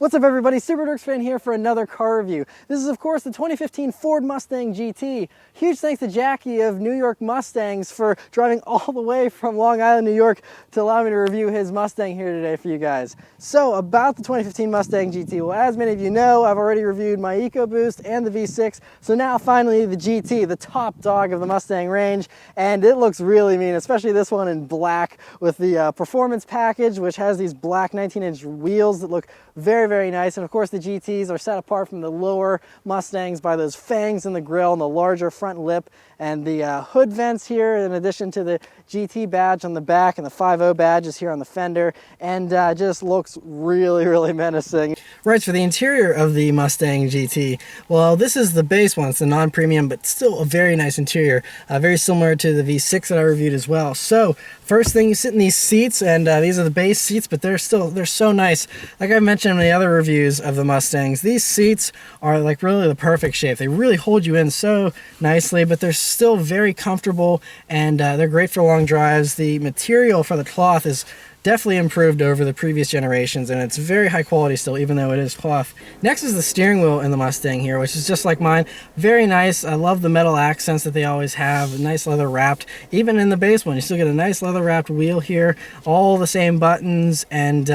What's up everybody, Super Dorks fan here for another car review. This is of course the 2015 Ford Mustang GT. Huge thanks to Jackie of New York Mustangs for driving all the way from Long Island, New York to allow me to review his Mustang here today for you guys. So about the 2015 Mustang GT, well as many of you know, I've already reviewed my EcoBoost and the V6, so now finally the GT, the top dog of the Mustang range, and it looks really mean, especially this one in black with the performance package, which has these black 19-inch wheels that look very nice. And of course the GTs are set apart from the lower Mustangs by those fangs in the grille and the larger front lip and the hood vents here, in addition to the GT badge on the back and the 5.0 badges here on the fender, and just looks really menacing. Right, for the interior of the Mustang GT, well this is the base one, it's the non-premium but still a very nice interior, very similar to the V6 that I reviewed as well. So first thing, you sit in these seats, and these are the base seats, but they're so nice. Like I mentioned in the other reviews of the Mustangs, these seats are like really the perfect shape. They really hold you in so nicely, but they're still very comfortable, and they're great for long drives. The material for the cloth is definitely improved over the previous generations, and it's very high quality still, even though it is cloth. Next is the steering wheel in the Mustang here, which is just like mine. Very nice. I love the metal accents that they always have. Nice leather wrapped. Even in the base one, you still get a nice leather wrapped wheel here. All the same buttons, and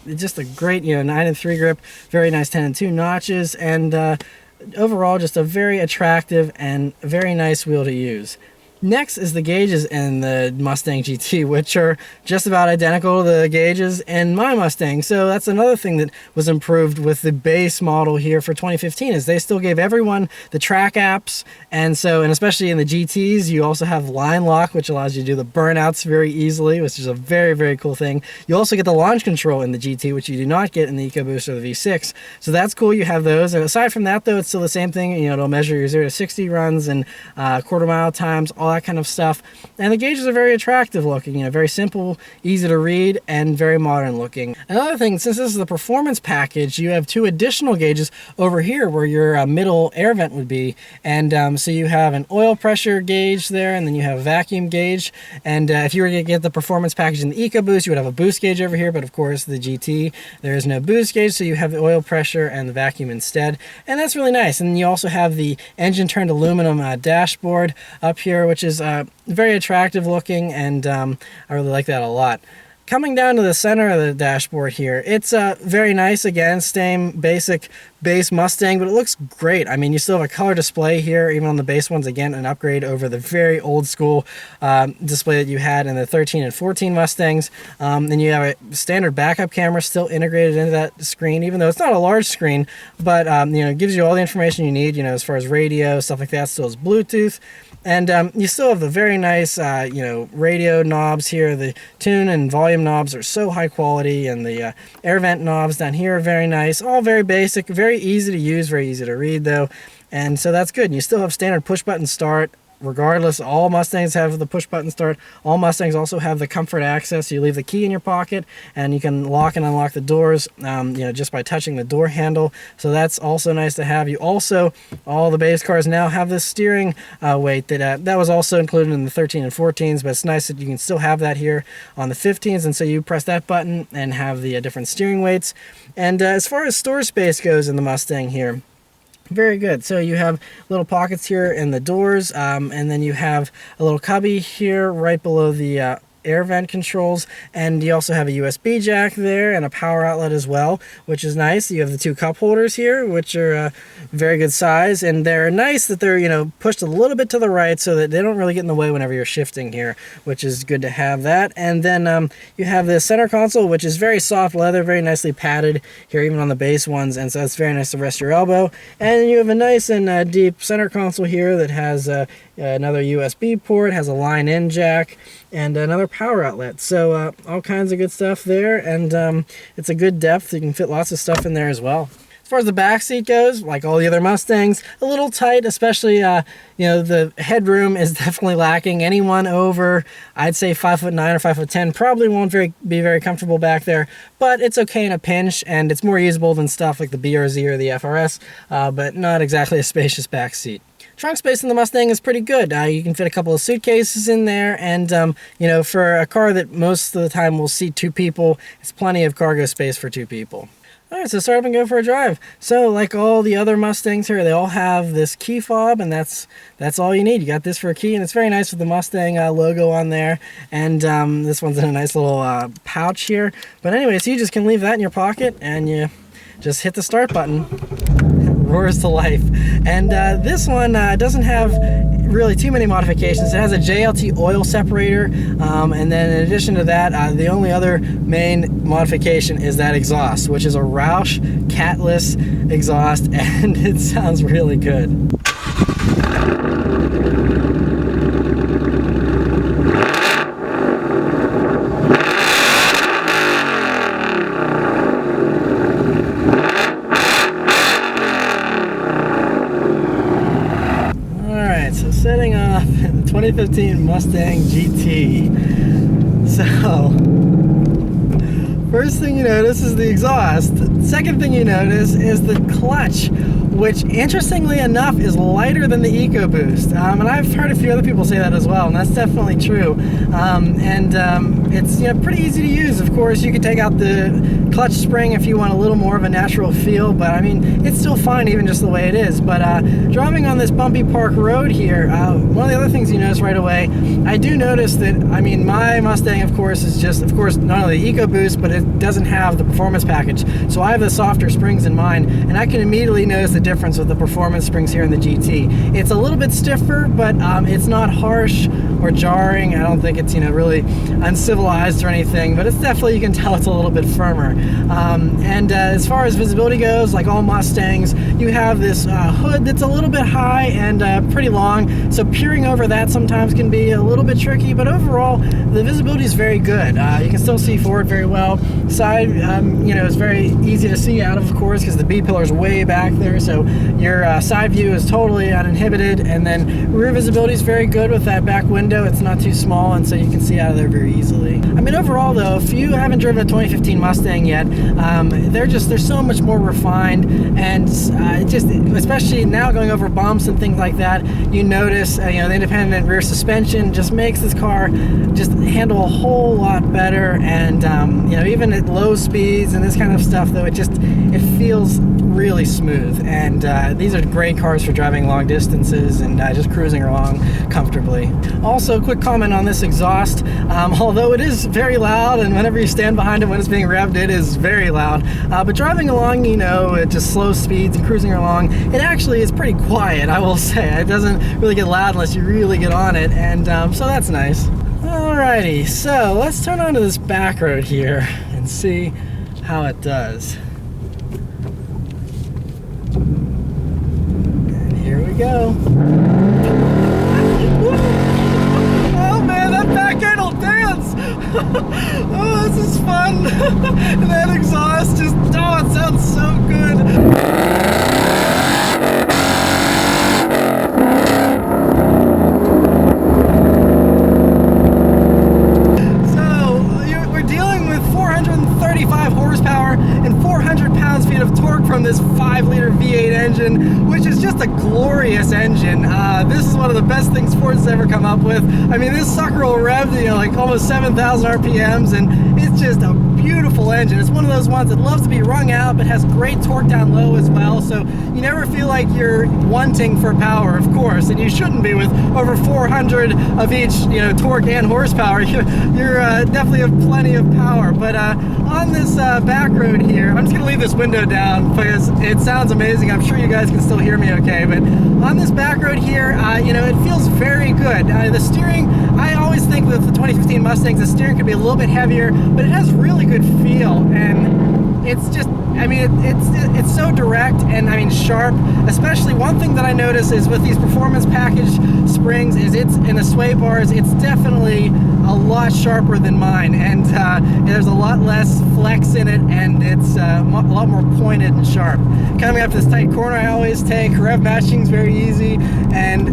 just a great, 9-3 grip. Very nice 10-2 notches, and overall just a very attractive and very nice wheel to use. Next is the gauges in the Mustang GT, which are just about identical to the gauges in my Mustang. So that's another thing that was improved with the base model here for 2015, is they still gave everyone the track apps, and especially in the GTs, you also have line lock, which allows you to do the burnouts very easily, which is a very cool thing. You also get the launch control in the GT, which you do not get in the EcoBoost or the V6. So that's cool, you have those. And aside from that though, it's still the same thing. It'll measure your 0 to 60 runs and quarter mile times, all that kind of stuff. And the gauges are very attractive looking, very simple, easy to read, and very modern looking. Another thing, since this is the performance package, you have 2 additional gauges over here where your middle air vent would be. And so you have an oil pressure gauge there, and then you have a vacuum gauge. And if you were to get the performance package in the EcoBoost, you would have a boost gauge over here, but of course the GT, there is no boost gauge, so you have the oil pressure and the vacuum instead. And that's really nice. And you also have the engine turned aluminum dashboard up here, which is very attractive looking, and I really like that a lot. Coming down to the center of the dashboard here, it's very nice. Again, same basic base Mustang, but it looks great. I mean, you still have a color display here, even on the base ones. Again, an upgrade over the very old school display that you had in the 13 and 14 Mustangs. Then you have a standard backup camera still integrated into that screen, even though it's not a large screen, but it gives you all the information you need, as far as radio, stuff like that. Still has Bluetooth. And you still have the very nice, radio knobs here. The tune and volume knobs are so high quality, and the air vent knobs down here are very nice. All very basic, very easy to use, very easy to read though. And so that's good. And you still have standard push button start. Regardless, all Mustangs have the push button start. All Mustangs also have the comfort access. You leave the key in your pocket, and you can lock and unlock the doors, just by touching the door handle. So that's also nice to have. You also, all the base cars now have this steering weight that was also included in the 13 and 14s, but it's nice that you can still have that here on the 15s. And so you press that button and have the different steering weights. And as far as storage space goes in the Mustang here, very good. So you have little pockets here in the doors, and then you have a little cubby here right below the air vent controls, and you also have a USB jack there and a power outlet as well, which is nice. You have the 2 cup holders here, which are very good size, and they're nice that they're pushed a little bit to the right so that they don't really get in the way whenever you're shifting here, which is good to have that. And then you have the center console, which is very soft leather, very nicely padded here, even on the base ones, and so it's very nice to rest your elbow. And you have a nice and deep center console here that has another USB port, has a line-in jack, and another power outlet. So all kinds of good stuff there, and it's a good depth. You can fit lots of stuff in there as well. As far as the back seat goes, like all the other Mustangs, a little tight, especially, the headroom is definitely lacking. Anyone over, I'd say 5'9" or 5'10", probably won't be very comfortable back there, but it's okay in a pinch, and it's more usable than stuff like the BRZ or the FRS, but not exactly a spacious back seat. Trunk space in the Mustang is pretty good. You can fit a couple of suitcases in there, and for a car that most of the time will seat 2 people, it's plenty of cargo space for 2 people. All right, so start up and go for a drive. So like all the other Mustangs here, they all have this key fob, and that's all you need. You got this for a key, and it's very nice with the Mustang logo on there. And this one's in a nice little pouch here. But anyway, so you just can leave that in your pocket, and you just hit the start button. Roars to life. And this one doesn't have really too many modifications. It has a JLT oil separator, and then in addition to that, the only other main modification is that exhaust, which is a Roush catless exhaust, and it sounds really good. Setting off in the 2015 Mustang GT. So, first thing you notice is the exhaust. Second thing you notice is the clutch, which interestingly enough is lighter than the EcoBoost. And I've heard a few other people say that as well, and that's definitely true. It's pretty easy to use. Of course, you can take out the clutch spring if you want a little more of a natural feel, but I mean, it's still fine even just the way it is. But driving on this bumpy park road here, one of the other things you notice right away, I do notice that, I mean, my Mustang, of course, is just, of course, not only the EcoBoost, but it doesn't have the performance package. So I have the softer springs in mine, and I can immediately notice the difference with the performance springs here in the GT. It's a little bit stiffer, but it's not harsh or jarring. I don't think it's, really uncivilized or anything, but it's definitely, you can tell it's a little bit firmer. As far as visibility goes, like all Mustangs, you have this hood that's a little bit high and pretty long, so peering over that sometimes can be a little bit tricky, but overall the visibility is very good. You can still see forward very well. Side, is very easy to see out of course, because the B-pillar is way back there, so your side view is totally uninhibited, and then rear visibility is very good with that back window. It's not too small, and so you can see out of there very easily. I mean, overall though, if you haven't driven a 2015 Mustang yet, they're so much more refined, and just especially now going over bumps and things like that, you notice the independent rear suspension just makes this car just handle a whole lot better, and even at low speeds and this kind of stuff though, it feels really smooth, and these are great cars for driving long distances and just cruising along comfortably. Also, quick comment on this exhaust. Although it is very loud, and whenever you stand behind it when it's being revved, it is very loud, but driving along at just slow speeds and cruising along, it actually is pretty quiet, I will say. It doesn't really get loud unless you really get on it, and so that's nice. Alrighty, so let's turn onto this back road here and see how it does. And here we go. Oh man, that back end will dance! Oh, this is fun! And that exhaust just, it sounds so good! From this 5-liter V8 engine, which is just a glorious engine. This is one of the best things Ford's ever come up with. I mean, this sucker will rev to like almost 7,000 RPMs, and it's just a beautiful engine. It's one of those ones that loves to be wrung out, but has great torque down low as well, so you never feel like you're wanting for power, of course, and you shouldn't be with over 400 of each, torque and horsepower. You're definitely have plenty of power. But on this back road here, I'm just gonna leave this window down because it sounds amazing. I'm sure you guys can still hear me okay, but on this back road here, it feels very good. The steering, I always think that the 2015 Mustangs, the steering could be a little bit heavier, but it has really good feel, and it's just, it's so direct and sharp. Especially one thing that I notice is with these performance package springs is it's in the sway bars, it's definitely a lot sharper than mine, and there's a lot less flex in it, and it's a lot more pointed and sharp. Coming up this tight corner I always take, rev matching is very easy, and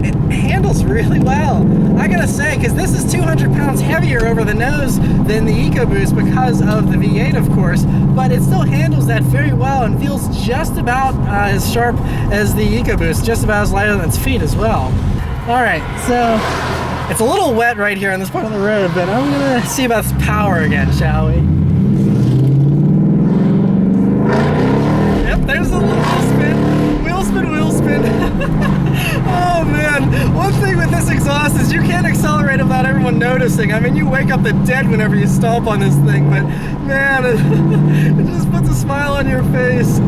it handles really well. I gotta say, because this is 200 pounds heavier over the nose than the EcoBoost because of the V8, of course, but it still handles that very well and feels just about as sharp as the EcoBoost, just about as light on its feet as well. Alright, so it's a little wet right here on this part of the road, but I'm gonna see about this power again, shall we? There's a little wheel spin. Wheel spin, wheel spin. Oh man, one thing with this exhaust is you can't accelerate without everyone noticing. I mean, you wake up the dead whenever you stomp on this thing, but man, it just puts a smile on your face.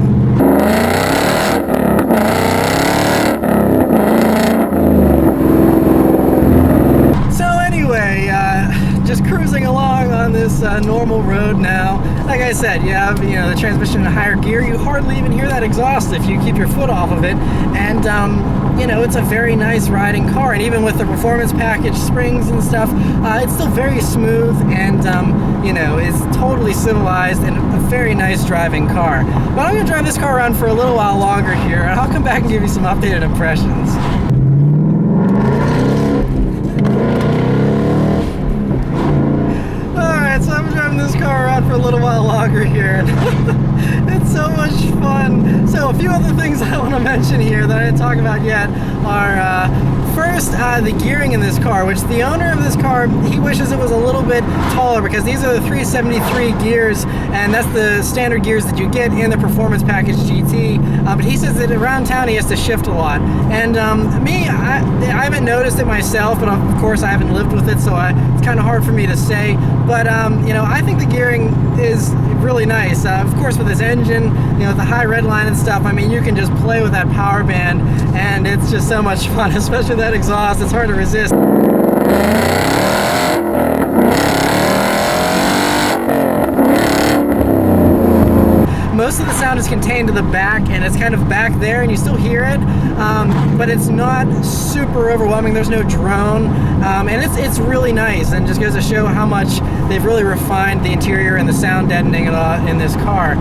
Just cruising along on this normal road now. Like I said, you have the transmission in higher gear. You hardly even hear that exhaust if you keep your foot off of it. And it's a very nice riding car. And even with the performance package springs and stuff, it's still very smooth and is totally civilized and a very nice driving car. But I'm gonna drive this car around for a little while longer here, and I'll come back and give you some updated impressions. So I'm driving this car around for a little while longer here. It's so much fun. So a few other things I want to mention here that I didn't talk about yet are first, the gearing in this car, which the owner of this car, he wishes it was a little bit taller because these are the 373 gears, and that's the standard gears that you get in the Performance Package GT. But he says that around town he has to shift a lot. And I haven't noticed it myself, but of course I haven't lived with it, so it's kind of hard for me to say. But I think the gearing is really nice. Of course, with this engine, with the high red line and stuff, I mean, you can just play with that power band, and it's just so much fun, especially that exhaust. It's hard to resist. Most of the sound is contained to the back, and it's kind of back there, and you still hear it, but it's not super overwhelming. There's no drone, and it's really nice, and just goes to show how much they've really refined the interior and the sound deadening in this car.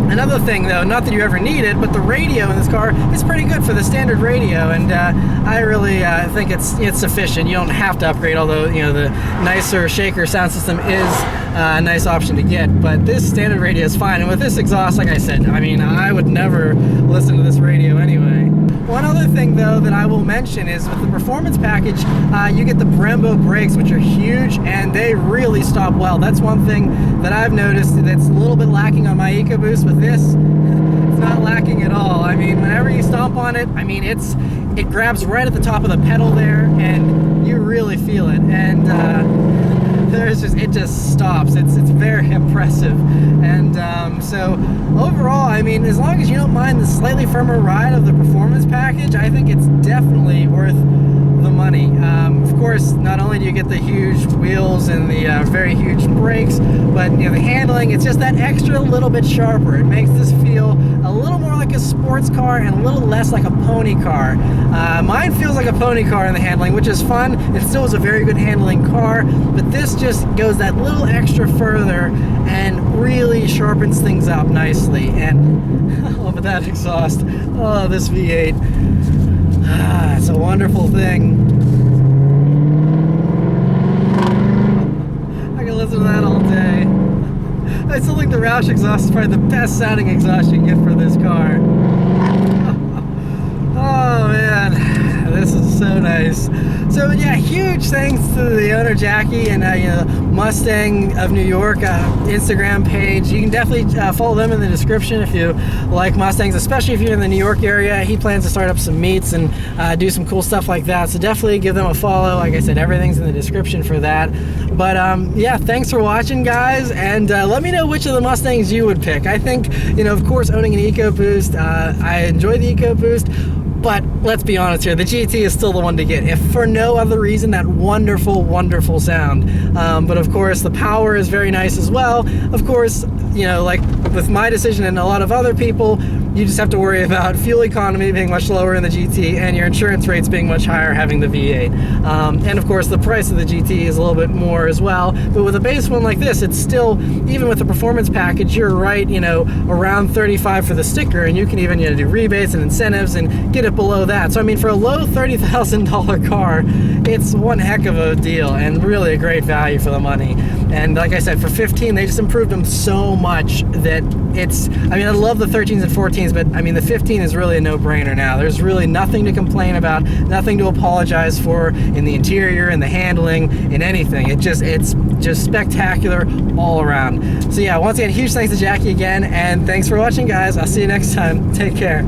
Another thing, though, not that you ever need it, but the radio in this car is pretty good for the standard radio, and I really think it's sufficient. You don't have to upgrade, although the nicer shaker sound system is a nice option to get. But this standard radio is fine, and with this exhaust, like I said, I mean, I would never listen to this radio anyway. One other thing, though, that I will mention is with the performance package, you get the Brembo brakes, which are huge, and they really stop well. That's one thing that I've noticed that's a little bit lacking on my EcoBoost. With this, it's not lacking at all. I mean, whenever you stomp on it, I mean, it grabs right at the top of the pedal there, and you really feel it. And it just stops. It's very impressive. And so overall, I mean, as long as you don't mind the slightly firmer ride of the performance package, I think it's definitely worth the money. Of course, not only do you get the huge wheels and the very huge brakes, but the handling, it's just that extra little bit sharper. It makes this feel a little more like a sports car and a little less like a pony car. Mine feels like a pony car in the handling, which is fun. It still is a very good handling car, but this just goes that little extra further and really sharpens things up nicely. And look at that exhaust. Oh, this V8. It's a wonderful thing. I can listen to that all day. I still think the Roush exhaust is probably the best sounding exhaust you can get for this car. Oh man, this is so nice. So yeah, huge thanks to the owner Jackie and Mustang of New York Instagram page. You can definitely follow them in the description if you like Mustangs, especially if you're in the New York area. He plans to start up some meets and do some cool stuff like that, so definitely give them a follow. Like I said, everything's in the description for that. But yeah, thanks for watching, guys, and let me know which of the Mustangs you would pick. I think, of course, owning an EcoBoost, I enjoy the EcoBoost, but let's be honest here, the GT is still the one to get, if for no other reason, that wonderful, wonderful sound. But of course, the power is very nice as well. Of course, like with my decision and a lot of other people, you just have to worry about fuel economy being much lower in the GT and your insurance rates being much higher having the V8. And of course, the price of the GT is a little bit more as well. But with a base one like this, it's still, even with the performance package, you're right, around $35 for the sticker, and you can even do rebates and incentives and get it below that. So I mean, for a low $30,000 car, it's one heck of a deal and really a great value for the money. And like I said, for 15, they just improved them so much that I love the 13s and 14s, but I mean, the 15 is really a no-brainer now. There's really nothing to complain about, nothing to apologize for in the interior, in the handling, in anything. It's just spectacular all around. So yeah, once again, huge thanks to Jackie again, and thanks for watching, guys. I'll see you next time. Take care.